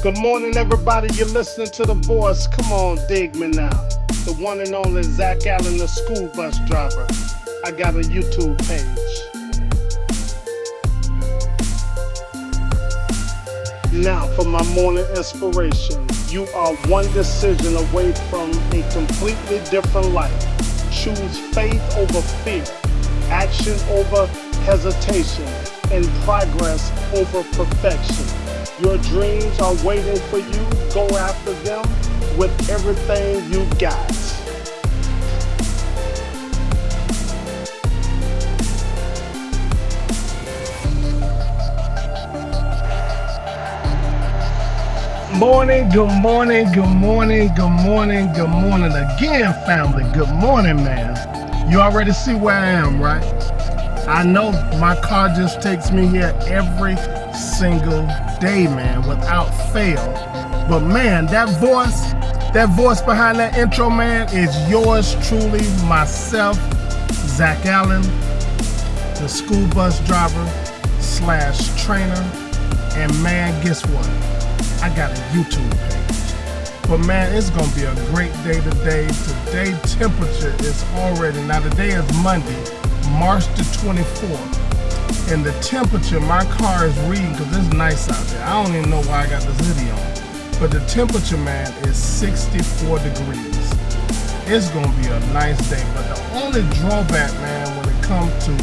Good morning, everybody. You're listening to The Voice. Come on, dig me now. The one and only Zach Allen, the school bus driver. I got a YouTube page. Now for my morning inspiration. You are one decision away from a completely different life. Choose faith over fear, action over hesitation, and progress over perfection. Your dreams are waiting for you. Go after them with everything you got. Morning, good morning, good morning, good morning, good morning again, family. Good morning, man. You already see where I am, right? I know my car just takes me here every single day, man, without fail. But man, that voice behind that intro, man, is yours truly, myself, Zach Allen, the school bus driver / trainer. And man, guess what? I got a YouTube page. But man, it's gonna be a great day today. Today's temperature is already, now today is Monday, March the 24th. And the temperature, my car is reading, because it's nice out there. I don't even know why I got this hoodie on. But the temperature, man, is 64 degrees. It's gonna be a nice day. But the only drawback, man, when it comes to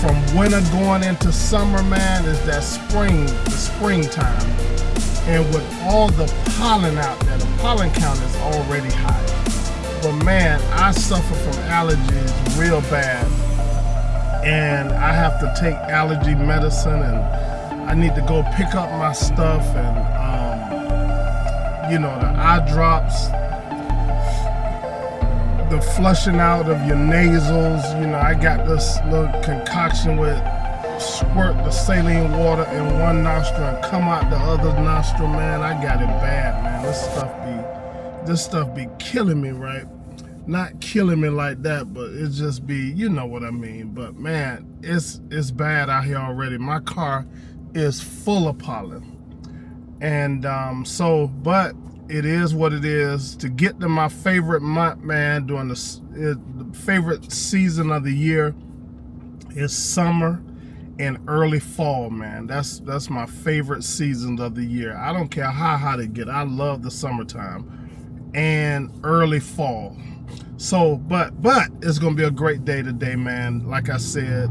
from winter going into summer, man, is that the springtime. And with all the pollen out there, the pollen count is already high. But man, I suffer from allergies real bad. And I have to take allergy medicine, and I need to go pick up my stuff, and the eye drops, the flushing out of your nasals. I got this little concoction with squirt the saline water in one nostril and come out the other nostril, man. I got it bad, man. This stuff be killing me, right? Not killing me like that, but it just be, you know what I mean. But man, it's bad out here already. My car is full of pollen. And but it is what it is. To get to my favorite month, man, during the favorite season of the year is summer and early fall, man. That's my favorite seasons of the year. I don't care how hot it get. I love the summertime and early fall. So, but it's gonna be a great day today, man. Like I said,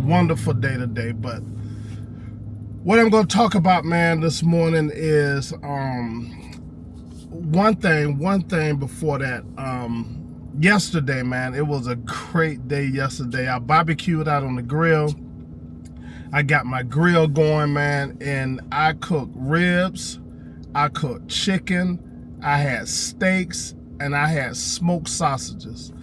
wonderful day today. But what I'm gonna talk about, man, this morning is one thing before that. Yesterday, man, it was a great day yesterday. I barbecued out on the grill. I got my grill going, man, and I cooked ribs, I cooked chicken, I had steaks, and I had smoked sausages.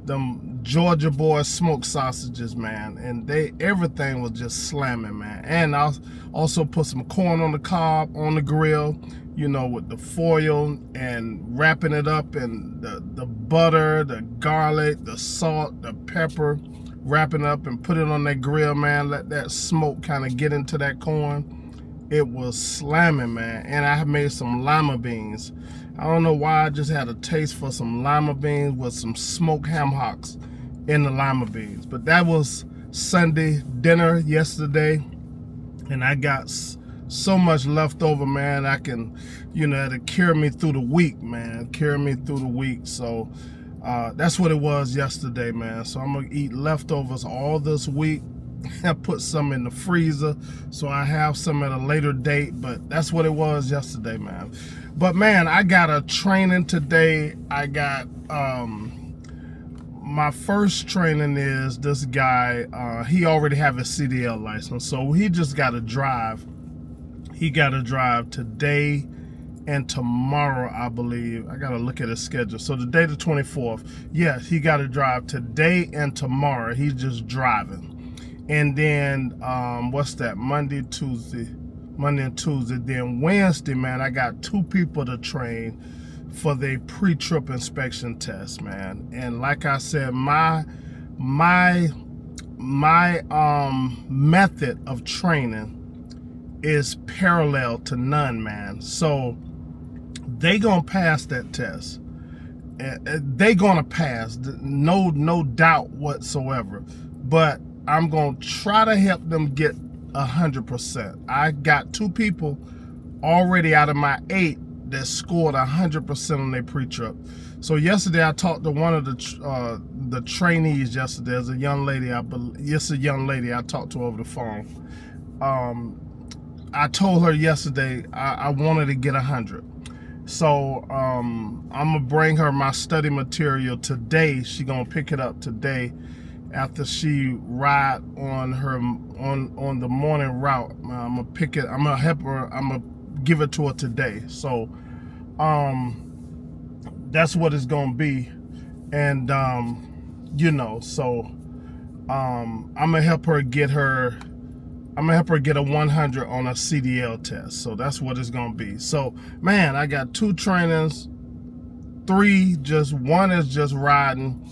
Them Georgia Boys smoked sausages, man, and everything was just slamming, man. And I also put some corn on the cob on the grill, with the foil, and wrapping it up in the butter, the garlic, the salt, the pepper, wrapping up and put it on that grill, man. Let that smoke kind of get into that corn. It was slamming, man. And I made some lima beans. I don't know why, I just had a taste for some lima beans with some smoked ham hocks in the lima beans. But that was Sunday dinner yesterday, and I got so much left over, man. I can, to carry me through the week, man. Carry me through the week. So that's what it was yesterday, man. So I'm gonna eat leftovers all this week. I put some in the freezer, so I have some at a later date. But that's what it was yesterday, man. But man, I got a training today. I got my first training is this guy. He already have his CDL license, so he just got to drive. He got to drive today and tomorrow, I believe. I got to look at his schedule. So today, the 24th. Yes, he got to drive today and tomorrow. He's just driving. And then, what's that? Monday and Tuesday. Then Wednesday, man, I got 2 people to train for the pre-trip inspection test, man. And like I said, my method of training is parallel to none, man. So they gonna pass that test. They gonna pass, no doubt whatsoever. But I'm gonna try to help them get 100%. I got 2 people already out of my 8 that scored 100% on their pre-trip. So yesterday I talked to one of the trainees yesterday. There's a young lady, I talked to over the phone. I told her yesterday I wanted to get 100. So I'm gonna bring her my study material today. She gonna pick it up today after she ride on her on the morning route. I'm gonna pick it. I'm gonna help her. I'm gonna give it to her today. So that's what it's gonna be. And you know, so I'm gonna help her get a 100 on a CDL test. So that's what it's gonna be. So man, I got 2 trainings, 3 one is just riding,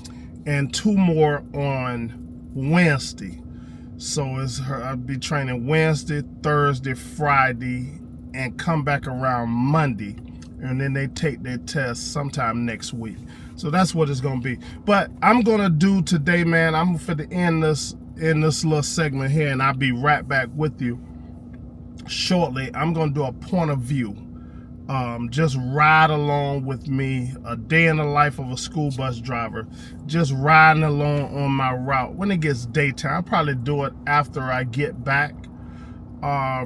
and 2 more on Wednesday. So I'll be training Wednesday, Thursday, Friday, and come back around Monday, and then they take their test sometime next week. So that's what it's gonna be. But I'm gonna do today, man, I'm for the end this in this little segment here, and I'll be right back with you shortly. I'm gonna do a point of view. Just ride along with me, a day in the life of a school bus driver, just riding along on my route. When it gets daytime, I'll probably do it after I get back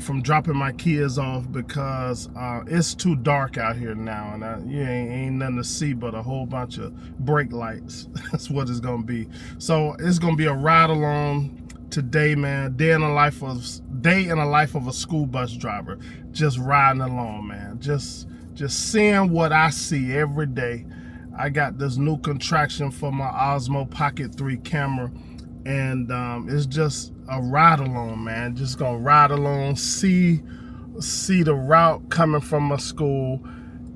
from dropping my kids off, because it's too dark out here now, and you ain't nothing to see but a whole bunch of brake lights. That's what it's gonna be. So it's gonna be a ride along today, man. Day in the life of a school bus driver, just riding along, man. Just seeing what I see every day. I got this new contraction for my Osmo Pocket 3 camera, and it's just a ride along, man. Just gonna ride along, see the route coming from my school,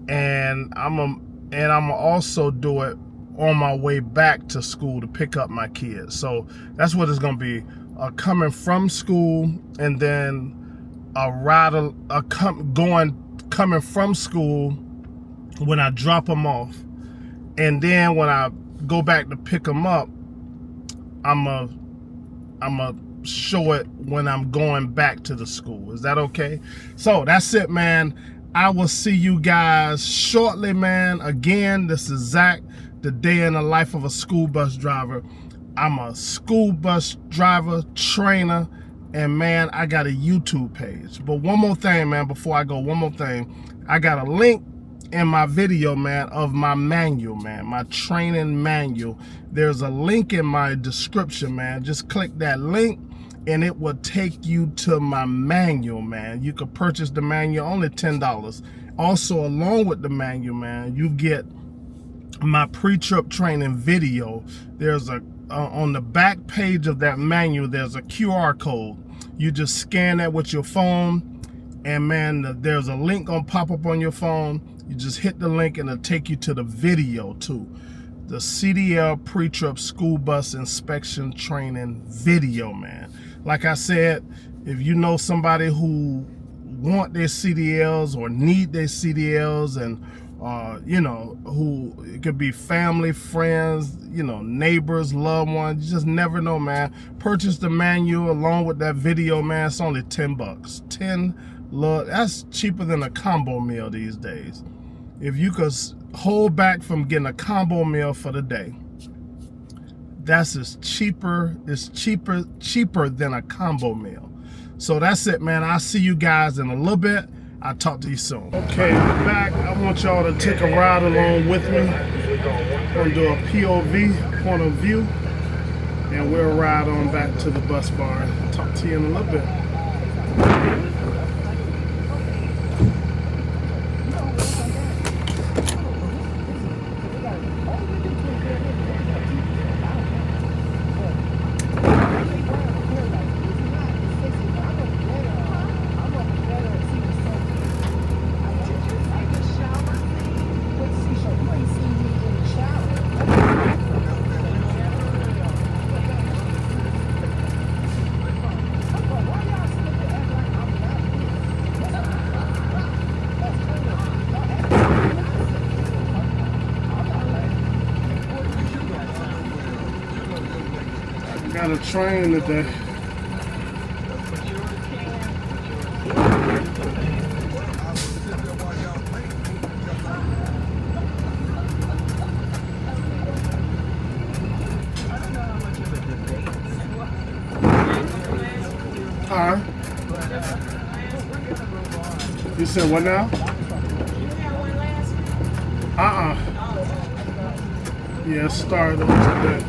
and I'm also do it on my way back to school to pick up my kids. So that's what it's gonna be, coming from school, and then a ride coming from school when I drop them off, and then when I go back to pick them up, I'm a show it when I'm going back to the school. Is that okay? So that's it, man. I will see you guys shortly, man. Again, this is Zach, the day in the life of a school bus driver. I'm a school bus driver, trainer, and man, I got a YouTube page. But one more thing, man, before I go, one more thing. I got a link in my video, man, of my manual, man, my training manual. There's a link in my description, man. Just click that link and it will take you to my manual, man. You can purchase the manual, only $10. Also, along with the manual, man, you get my pre-trip training video. There's a on the back page of that manual, there's a QR code. You just scan that with your phone, and man, there's a link gonna pop up on your phone. You just hit the link and it'll take you to the video too. The CDL pre-trip school bus inspection training video, man. Like I said, if you know somebody who want their CDLs or need their CDLs, and you know, who it could be family, friends, you know, neighbors, loved ones, you just never know, man. Purchase the manual along with that video, man. It's only $10. That's cheaper than a combo meal these days. If you could hold back from getting a combo meal for the day, it's cheaper than a combo meal. So that's it, man. I'll see you guys in a little bit. I'll talk to you soon. Okay, I'm back. I want y'all to take a ride along with me. I'm gonna do a POV, point of view, and we'll ride on back to the bus barn. Talk to you in a little bit. got a train today. Huh? You said what now? Yeah, it started on today.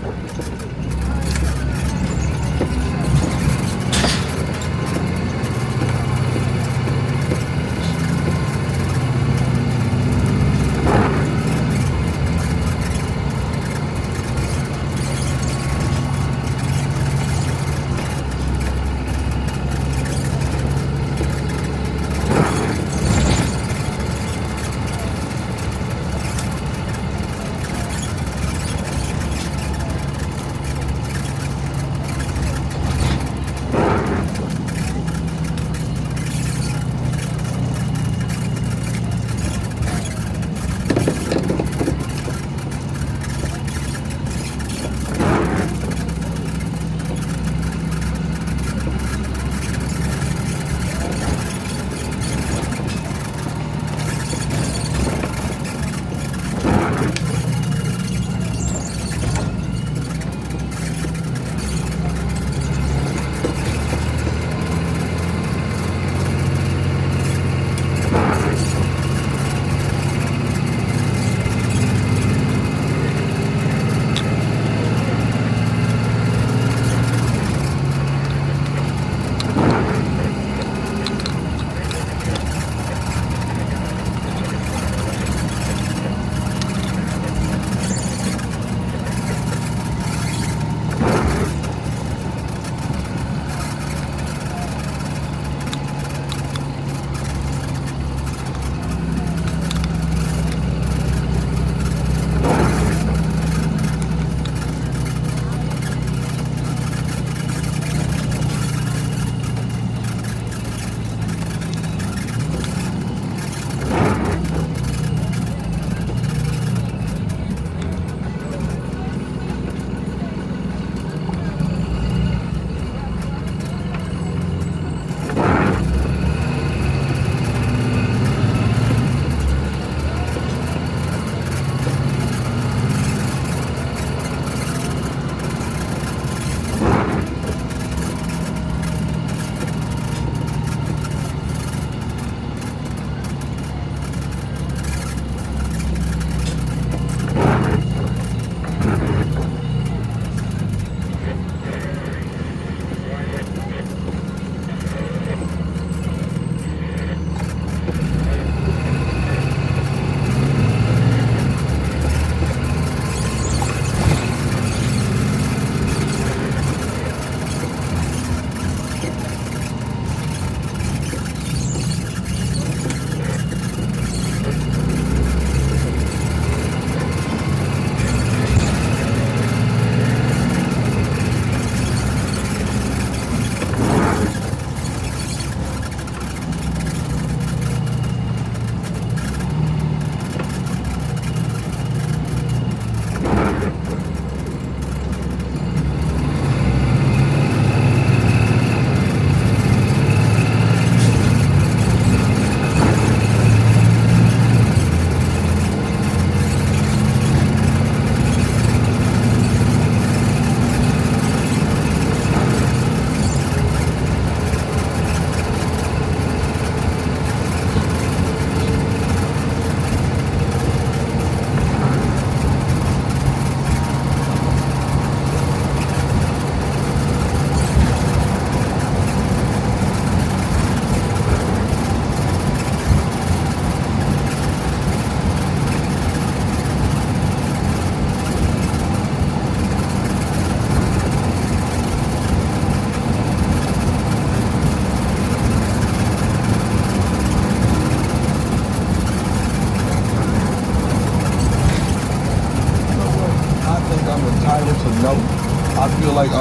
I feel like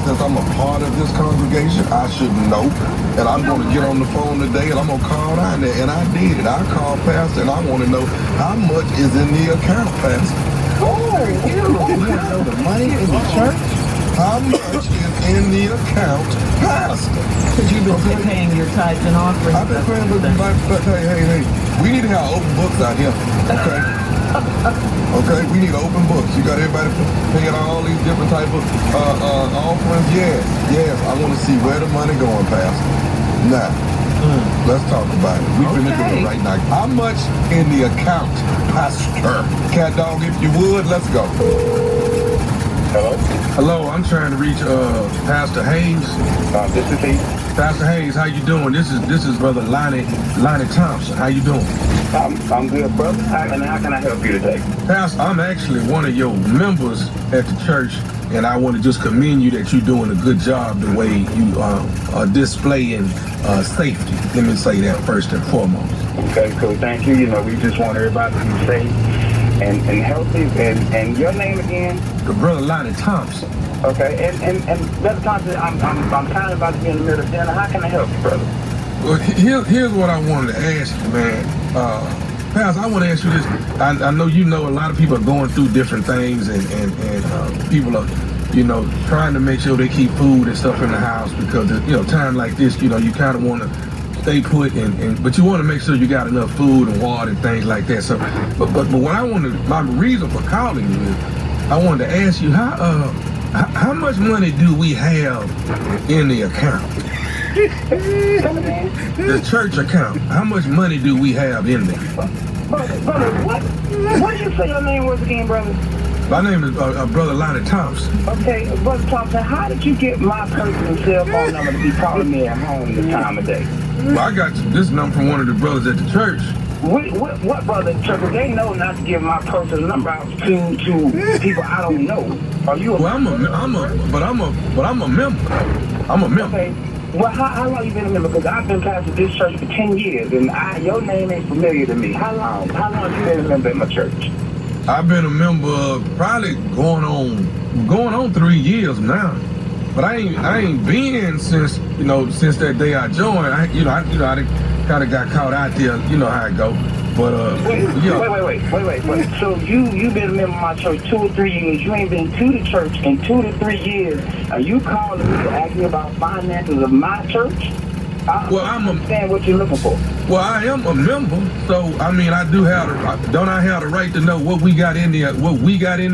since I'm a part of this congregation, I should know. And I'm going to get on the phone today and I'm going to call down there. And I did it. I called Pastor and I want to know how much is in the account, Pastor. Oh, you want to know the money in the church? How much is in the account, Pastor? Because you've been paying your tithes and offerings. I've been paying, but hey, we need to have open books out here, okay? Okay, we need open books. You got everybody paying all these different type of offerings. Yes, I want to see where the money going, Pastor. Now, let's talk about it. We've been doing it right now. How much in the account, Pastor? Cat dog, if you would, let's go. Hello, I'm trying to reach Pastor Hayes. This is he. Pastor Hayes, how you doing? This is Brother Lonnie Thompson. How you doing? I'm good, brother. How can I help you today? Pastor, I'm actually one of your members at the church, and I want to just commend you that you're doing a good job the way you are displaying safety. Let me say that first and foremost. Okay, cool. Thank you. You know, we just want everybody to be safe and healthy. And your name again? Brother Lonnie Thompson. Okay, and Brother Thompson, I'm kind of about to be in the middle of dinner. How can I help you, brother? Well, here's what I wanted to ask you, man. Pastor, I want to ask you this. I know you know a lot of people are going through different things, and people are, trying to make sure they keep food and stuff in the house because, time like this, you kind of want to stay put, but you want to make sure you got enough food and water and things like that. So, but what I wanted, my reason for calling you is, I wanted to ask you how much money do we have in the account? The church account. How much money do we have in there? Brother, what did you say your name was again, brother? My name is Brother Lonnie Thompson. Okay, Brother Thompson, how did you get my personal cell phone number to be calling me at home this time of day? Well, I got this number from one of the brothers at the church. What brother in church? They know not to give my personal number out to people I don't know. Are you? Well, I'm a member. I'm a member. Okay. Well, how long you been a member? Because I've been pastor this church for 10 years, and your name ain't familiar to me. How long you been a member in my church? I've been a member probably going on 3 years now. But I ain't been since that day I joined. I kind of got caught out there. You know how it go. But Wait. So you been a member of my church 2 or 3 years. You ain't been to the church in 2 to 3 years. Are you calling me to ask me about finances of my church? I understand what you're looking for. Well, I am a member, so I mean, don't I have the right to know what we got in the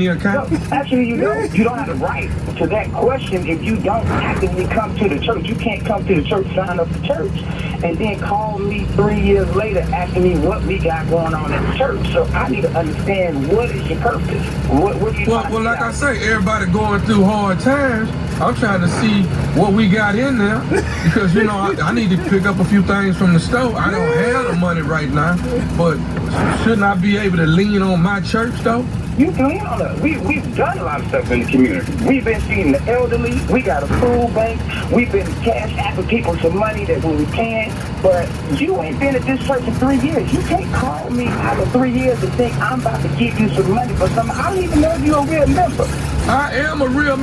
account? No, actually, you don't. You don't have the right to that question if you don't actively come to the church. You can't come to the church, sign up for church, and then call me 3 years later asking me what we got going on at the church. So I need to understand what is your purpose. What are you trying to Well, like I say, everybody going through hard times. I'm trying to see what we got in there because I need to pick up a few things from the store. I don't have the money right now, but shouldn't I be able to lean on my church though? You can lean on us. We've done a lot of stuff in the community. We've been feeding the elderly. We got a food bank. We've been cash apping people some money that when we can. But you ain't been at this church for 3 years. You can't call me after 3 years and think I'm about to give you some money for something. I don't even know if you're a real member. I'm a real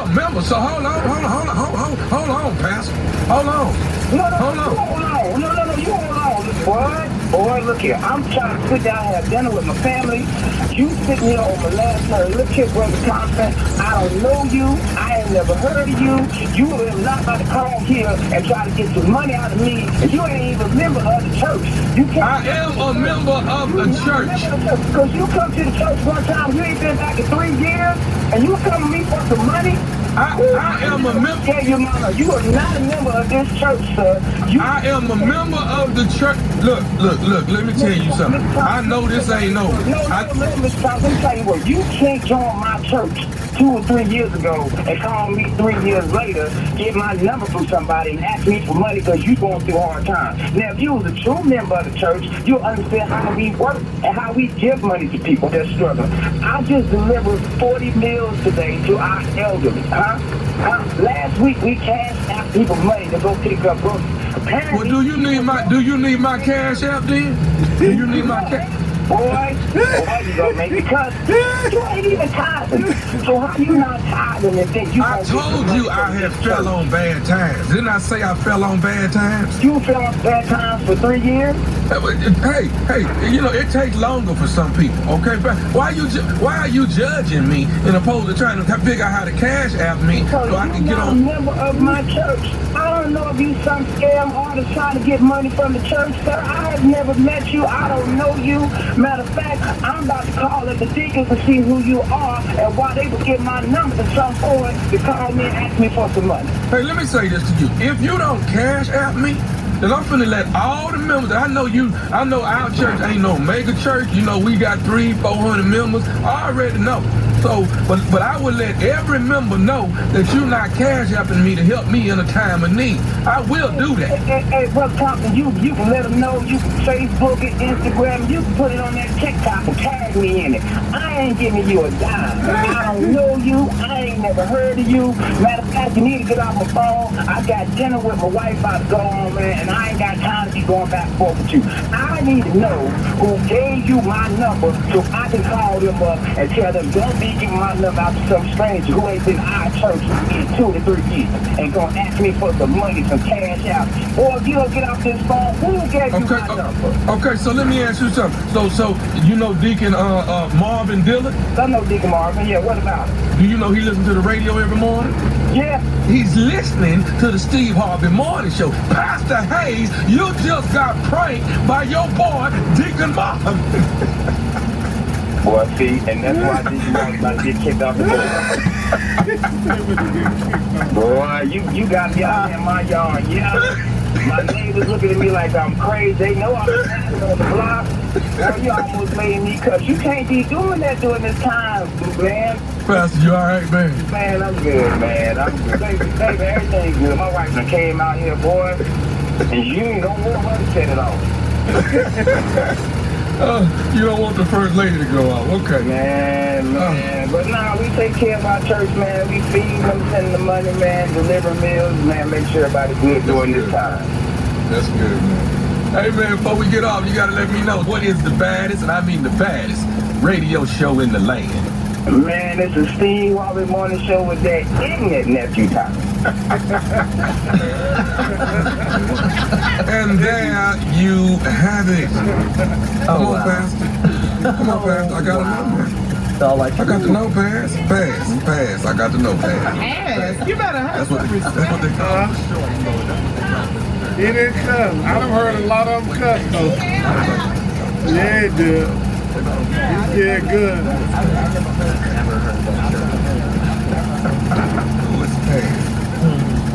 member. So hold on, Pastor. Hold on. No, you hold on. Boy, look here. I'm trying to sit down and have dinner with my family. You sitting here on my last nerve. Look here, Brother Thompson. I don't know you. I ain't never heard of you. You are not about to come here and try to get some money out of me. And you ain't even a member of the church. I am a member of the church. Because you come to the church one time, you ain't been back in 3 years, and you come to me for some money. I am a member. Tell your mama, you are not a member of this church, sir. I am a member of the church. Look, let me tell you something. I know this ain't no. Mr. Thompson, let me tell you what, you can't join my church 2 or 3 years ago and call me 3 years later, get my number from somebody and ask me for money because you going through hard times. Now, if you was a true member of the church, you'll understand how we work and how we give money to people that's struggling. I just delivered 40 meals today to our elderly. Last week we cashed out people money to go pick up groceries. Well, do you need my cash app then? Do you need my cash? Boy, you gonna make me cuss. You ain't even tithing. So how you not tithing and think you I told you I had fell on bad times. Didn't I say I fell on bad times? You fell on bad times for 3 years? Hey, you know, it takes longer for some people, okay? But why are you judging me in opposed to trying to figure out how to cash app me so I can get on? You're not a member of my church. I don't know if you some scam artist trying to get money from the church, sir. I have never met you. I don't know you. Matter of fact, I'm about to call at the deacons to see who you are and why they would get my number to some point to call me and ask me for some money. Hey, let me say this to you. If you don't cash app me, then I'm finna let all the members, I know our church ain't no mega church. You know, we got 300-400 members. I already know. So, but I would let every member know that you're not cash apping me to help me in a time of need. I will do that. Hey, Brother Thompson, you can let them know. You can Facebook it, Instagram, you can put it on that TikTok and tag me in it. I ain't giving you a dime. I don't know you. I ain't never heard of you. Matter of fact, you need to get off my phone. I got dinner with my wife about to go on, man, and I ain't got time to be going back and forth with you. I need to know who gave you my number so I can call them up and tell them, don't be giving my number out to some stranger who ain't been in our church in 2 to 3 years and gonna ask me for some money, some cash out. Or if you don't get off this phone, who gave you my number? Okay, so let me ask you something. So you know Deacon Marvin Dillard? I know Deacon Marvin, yeah, what about it? Do you know he listens to the radio every morning? Yeah. He's listening to the Steve Harvey Morning Show. Pastor Hayes, you just got pranked by your boy, Deacon Marvin. Boy, see, and that's why Deacon Marvin about to get kicked off the board. Boy, you got me out in my yard, yeah. My neighbors looking at me like I'm crazy. They know I'm standing on the block. Boy, you almost made me cuss. You can't be doing that during this time, man. Pastor, you all right, man? Man, I'm good, man. I'm good. Baby, everything's good. My wife done came out here, boy, and you ain't gonna want her to set it off. You don't want the first lady to go out. Okay. Man. But nah, we take care of our church, man. We feed them, send the money, man, deliver meals, man, make sure everybody's good during this time. That's good, man. Hey, man, before we get off, you got to let me know what is the baddest, and I mean the baddest, radio show in the land. Man, it's a Steve Harvey Morning Show with that ignorant nephew time. And there you have it. Come on, Pastor. Come on, Pastor. I got to know, man. I got to know, Pass. Pass. I got to know, Pass. Ass, you better have That's what they call it. He didn't cuss. I done heard a lot of them cuss though. Yeah, he did. He did good.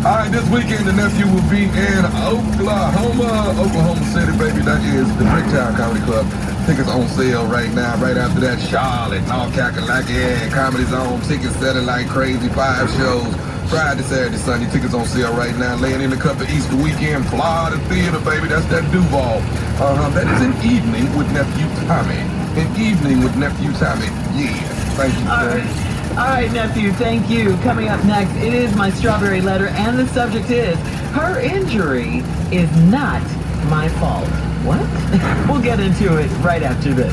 All right, this weekend the nephew will be in Oklahoma City, baby. That is the Bricktown Comedy Club. Tickets on sale right now. Right after that, Charlotte, North Kakalaki, Comedy Zone. Tickets selling like crazy. 5 shows. Friday, Saturday, Sunday. Tickets on sale right now. Laying in the cup of Easter weekend. Florida Theater, baby. That's that Duval. That is an evening with Nephew Tommy. An evening with Nephew Tommy. Yeah. Thank you, sir. All right, nephew, thank you. Coming up next, it is my strawberry letter, and the subject is, her injury is not my fault. What? We'll get into it right after this.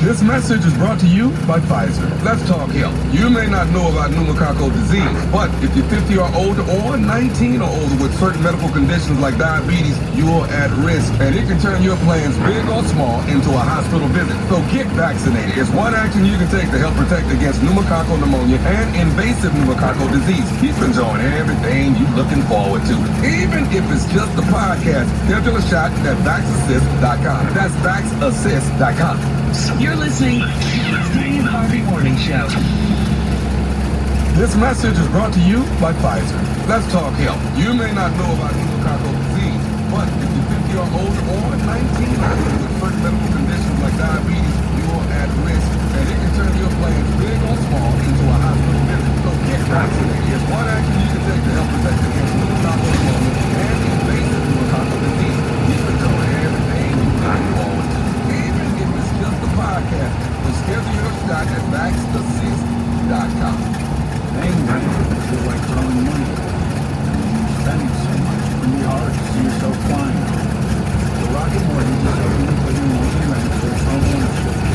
This message is brought to you by Pfizer. Let's talk health. You may not know about pneumococcal disease, but if you're 50 or older or 19 or older with certain medical conditions like diabetes, you're at risk, and it can turn your plans big or small into a hospital visit. So get vaccinated. It's one action you can take to help protect against pneumococcal pneumonia and invasive pneumococcal disease. Keep enjoying everything you're looking forward to, even if it's just the podcast. Schedule a shot at VaxAssist.com. That's VaxAssist.com. You're listening to the Steve Harvey Morning Show. This message is brought to you by Pfizer. Let's talk health. You may not know about pneumococcal disease, but if you're 50 or older or 19 or older with certain medical conditions like diabetes, you're at risk, and it can turn your plans big or small into a hospital visit. So get vaccinated. It's one action you can take to help protect against pneumococcal pneumonia and invasive pneumococcal disease. Keep enjoying everything you look forward to, even if it's just a podcast. So schedule your shot at VaxAssist.com. Dang, man, I feel like throwing money. Spending so much when you are to see yourself flying. The Rocket Mortgage is helping you put your money in their home ownership.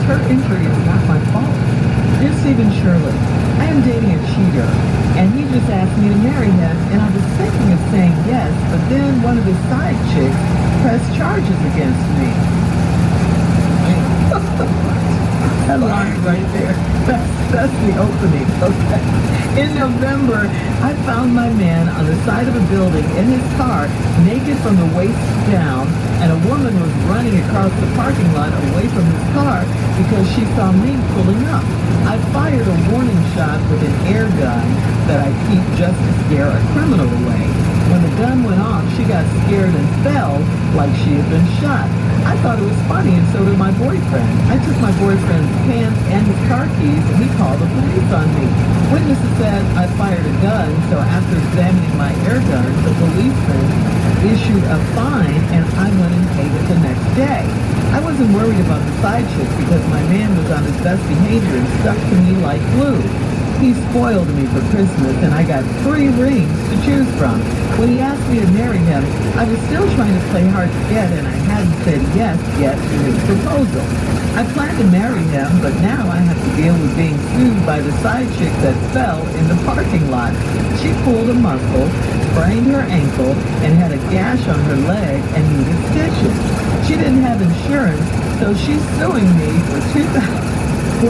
Her injury is not my fault. Dear Stephen Shirley, I am dating a cheater, and he just asked me to marry him, and I was thinking of saying yes, but then one of his side chicks pressed charges against me. That line right there. That's the opening, okay? In November, I found my man on the side of a building in his car, naked from the waist down, and a woman was running across the parking lot away from his car because she saw me pulling up. I fired a warning shot with an air gun that I keep just to scare a criminal away. When the gun went off, she got scared and fell like she had been shot. I thought it was funny, and so did my boyfriend. I took my boyfriend's pants and his car keys, and he called the police on me. Witnesses said I fired a gun, so after examining my air gun, the policeman issued a fine, and I went and paid it the next day. I wasn't worried about the side chick because my man was on his best behavior and stuck to me like glue. He spoiled me for Christmas, and I got 3 rings to choose from. When he asked me to marry him, I was still trying to play hard to get, and I hadn't said yes yet to his proposal. I planned to marry him, but now I have to deal with being sued by the side chick that fell in the parking lot. She pulled a muscle, sprained her ankle, and had a gash on her leg and needed stitches. She didn't have insurance, so she's suing me for $2,100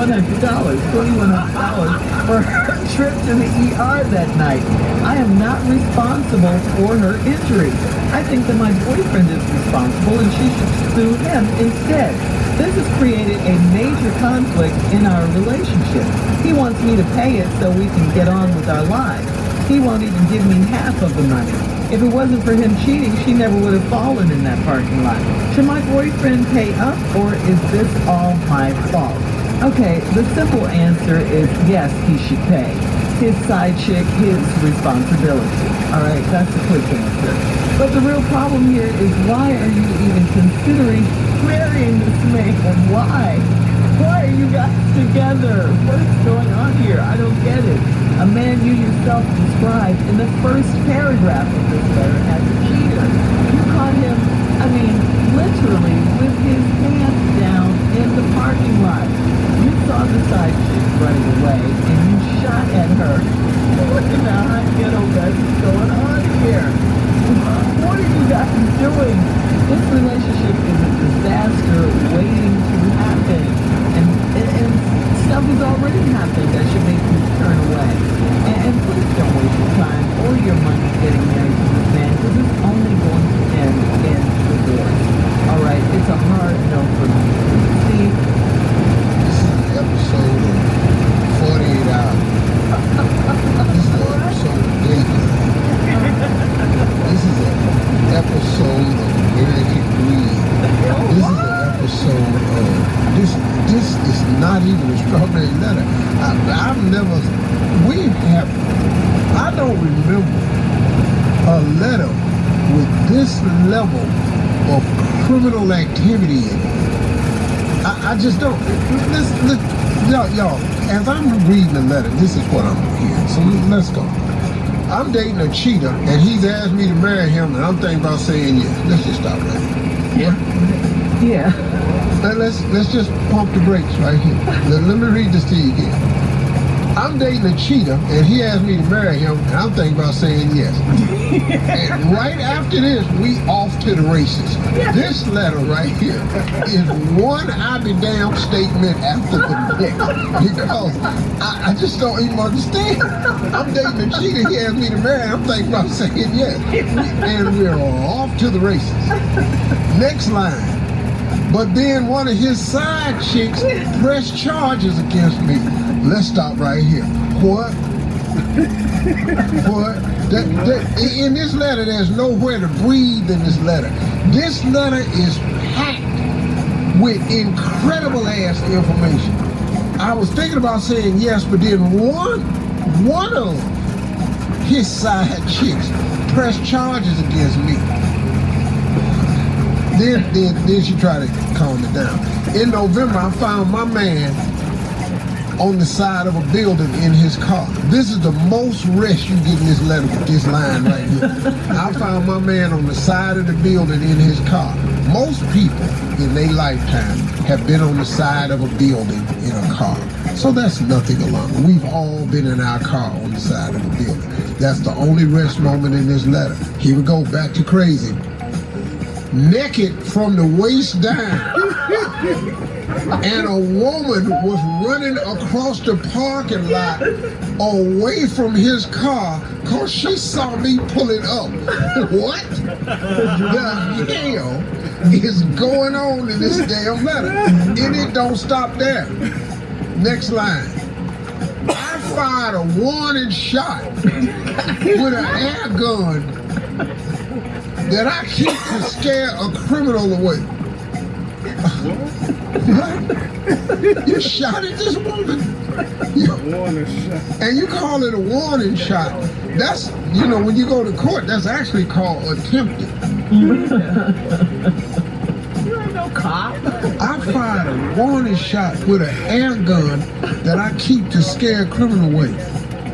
for her trip to the ER that night. I am not responsible for her injury. I think that my boyfriend is responsible and she should sue him instead. This has created a major conflict in our relationship. He wants me to pay it so we can get on with our lives. He won't even give me half of the money. If it wasn't for him cheating, she never would have fallen in that parking lot. Should my boyfriend pay up, or is this all my fault? Okay, the simple answer is yes, he should pay. His side chick, his responsibility. All right, that's the quick answer. But the real problem here is, why are you even considering marrying this man? Why? Why are you guys together? What is going on here? I don't get it. A man you yourself described in the first paragraph of this letter as a cheater. You caught him, literally with his pants down in the parking lot. You saw the side chick running away and you shot at her. What in the hot ghetto mess is going on here? What are you guys doing? This relationship is a disaster waiting to happen. And stuff has already happened that should make you turn away. And please don't waste your time or your money getting married to this man, because it's only going to end in divorce. All right, it's a hard no for me. Steve? This is an episode of 48 Hours. This is an episode of Daytime. This is an episode of American Greed. This is an episode of this is not even a strawberry letter. I don't remember a letter with this level of criminal activity in it. I just don't. Y'all, as I'm reading the letter, this is what I'm hearing. So let's go. I'm dating a cheater, and he's asked me to marry him, and I'm thinking about saying yes. Let's just stop right here. Yeah. Let's just pump the brakes right here. Let me read this to you again. I'm dating a cheater, and he asked me to marry him, and I'm thinking about saying yes. And right after this, we off to the races. This letter right here is one I be damn statement after the next, because I just don't even understand. I'm dating a cheater, he asked me to marry him, I'm thinking about saying yes. And we're off to the races. Next line. But then one of his side chicks pressed charges against me. Let's stop right here. What? What? In this letter, there's nowhere to breathe in this letter. This letter is packed with incredible ass information. I was thinking about saying yes, but then one of his side chicks pressed charges against me. Then she tried to calm it down. In November, I found my man on the side of a building in his car. This is the most rest you get in this letter with this line right here. I found my man on the side of the building in his car. Most people in their lifetime have been on the side of a building in a car. So that's nothing alarming. We've all been in our car on the side of a building. That's the only rest moment in this letter. Here we go, back to crazy. Naked from the waist down. And a woman was running across the parking lot away from his car because she saw me pulling up. What the hell is going on in this damn letter? And it don't stop there. Next line. I fired a warning shot with an air gun that I keep to scare a criminal away. What? You shot at this woman? Warning shot. And you call it a warning shot. That's, you know, when you go to court, that's actually called attempted. You ain't no cop. I fired a warning shot with an air gun that I keep to scare a criminal away.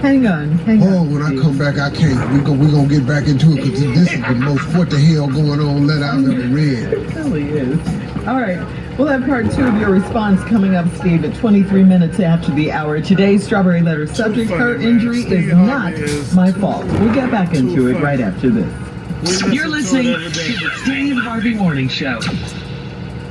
Hang on. Oh, when I come back, I can't. We're gonna get back into it because this is the most what the hell going on letter I've ever read. It really is. All right. We'll have part 2 of your response coming up, Steve, at 23 minutes after the hour. Today's Strawberry Letter subject, her injury is not my fault. We'll get back into it right after this. You're listening to the Steve Harvey Morning Show.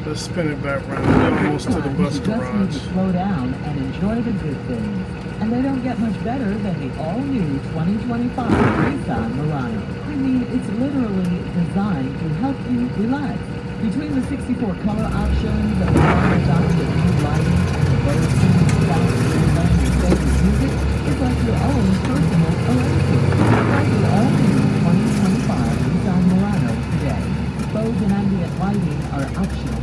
Let's spin it back round. We're almost to the bus You just need garage. to slow down and enjoy the good things. And they don't get much better than the all-new 2025 Nissan Murano. I mean, it's literally designed to help you relax. Between the 64 color options and the models option of new lighting and the better tuning sound and your favorite music, it's like your own personal oasis. Try the all-new 2025 Nissan Murano today. Bose and ambient lighting are optional.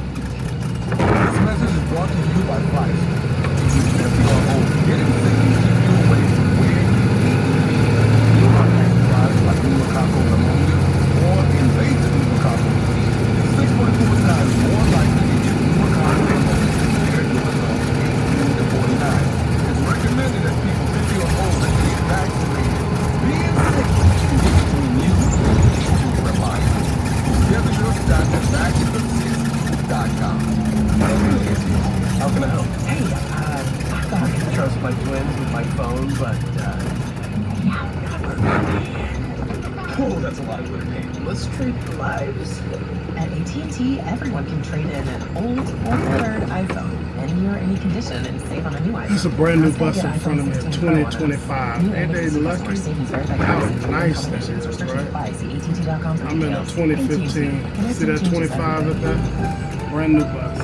This message is brought to you by Price. Even if you are home, getting things keep you away from where you need to be. You'll not have drives like pneumococcal pneumonia or invasive pneumococcal disease. 6.4 times more likely to get pneumococcal pneumonia compared to adults aged 10 to 49. It's recommended that people 50 or older get vaccinated. Being sick can get between you and your life. Schedule your shot at vaccinations.com. How can I help? Hey, I thought I could trust my twins with my phone, but, oh, that's a lot of good pain. Let's trade lives. At AT&T, everyone can trade in an old or third iPhone, any year, any condition, and save on a new iPhone. This is a brand new Plus, bus get in front of me, iPhone a 16 Pro on us. 2025. New Ain't they NBC lucky? customer savings verified How prices, including nice that accommodations, is, restrictions right? apply. See AT&T.com for I'm in a details. 2015. AT&T. See that 25 at that? Brand new bus.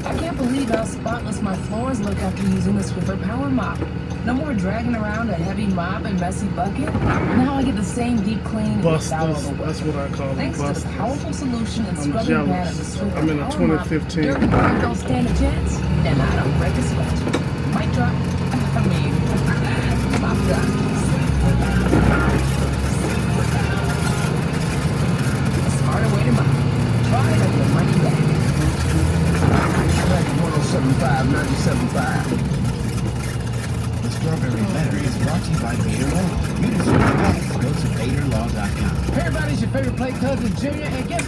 I can't believe how spotless my floors look after using the Swiffer Power Mop. No more dragging around a heavy mop and messy bucket. Now I get the same deep clean without all Busters. the work. That's what I call them, Thanks to the busters. powerful solution and I'm scrubbing pad of the jealous. Swiffer I'm in a Power 2015. Mop. Dirty work don't stand a chance, and I don't break a sweat. Mic drop. I mean, mop drop. A smarter way to mop. Try it on your money back. 1075, 97.5. The Strawberry Letter is brought to you by Vader Law. Meet us with the best. Go to VaderLaw.com. Hey, everybody's your favorite play cousin Junior, and guess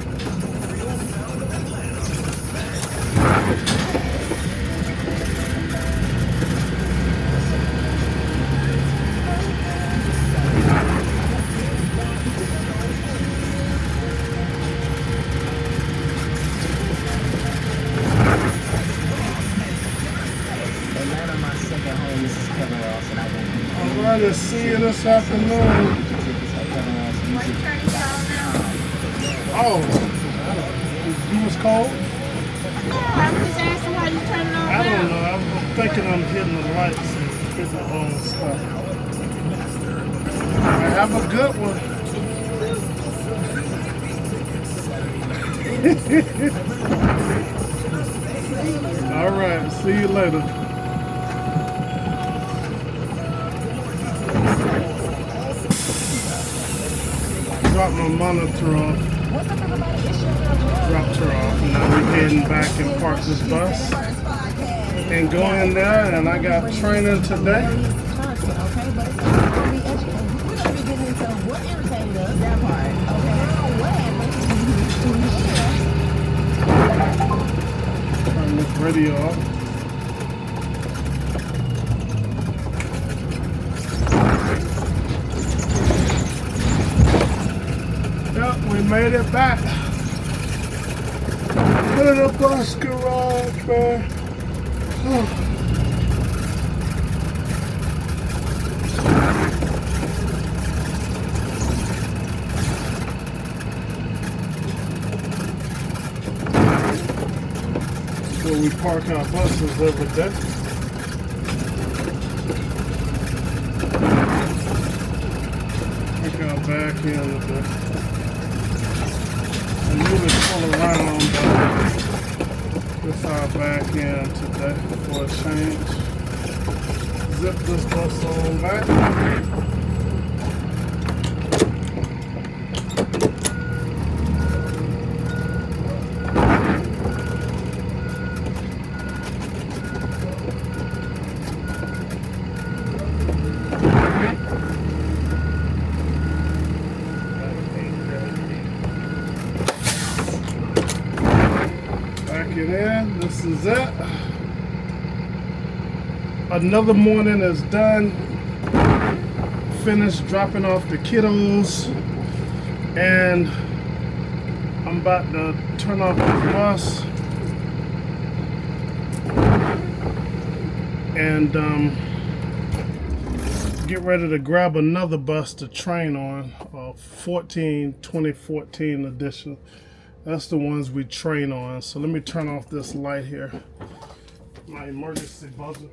Atlanta, my second home. This is Kevin Ross, and I will be I'm going to see you this afternoon. Oh, you was cold? I'm just asking how you turn it on I don't now. know. I'm thinking I'm hitting the lights and hitting the wrong stuff. Have a good one. All right. See you later. Drop my monitor off. Dropped her off. Now we're heading back and park this bus and go in there. And I got training today. Radio up. Yep, we made it back to the bus garage, man. Where we park our buses every day. Take our back end of it. And move it all around, but this our back end today for a change. Zip this bus on back. In. This is it. Another morning is done. Finished dropping off the kiddos, and I'm about to turn off the bus and get ready to grab another bus to train on. 2014 edition. That's the ones we train on. So let me turn off this light here. My emergency buzzer.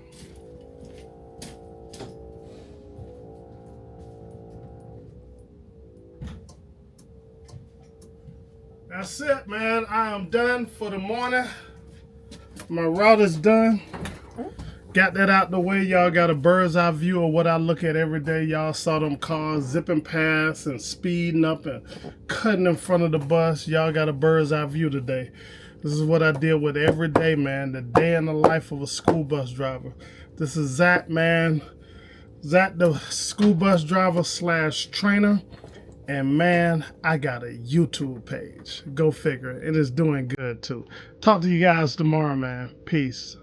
That's it, man. I am done for the morning. My route is done. Got that out the way. Y'all got a bird's eye view of what I look at every day. Y'all saw them cars zipping past and speeding up and cutting in front of the bus. Y'all got a bird's eye view today. This is what I deal with every day, man. The day in the life of a school bus driver. This is Zach, man. Zach, the school bus driver / trainer. And man, I got a YouTube page. Go figure. It is doing good too. Talk to you guys tomorrow, man. Peace.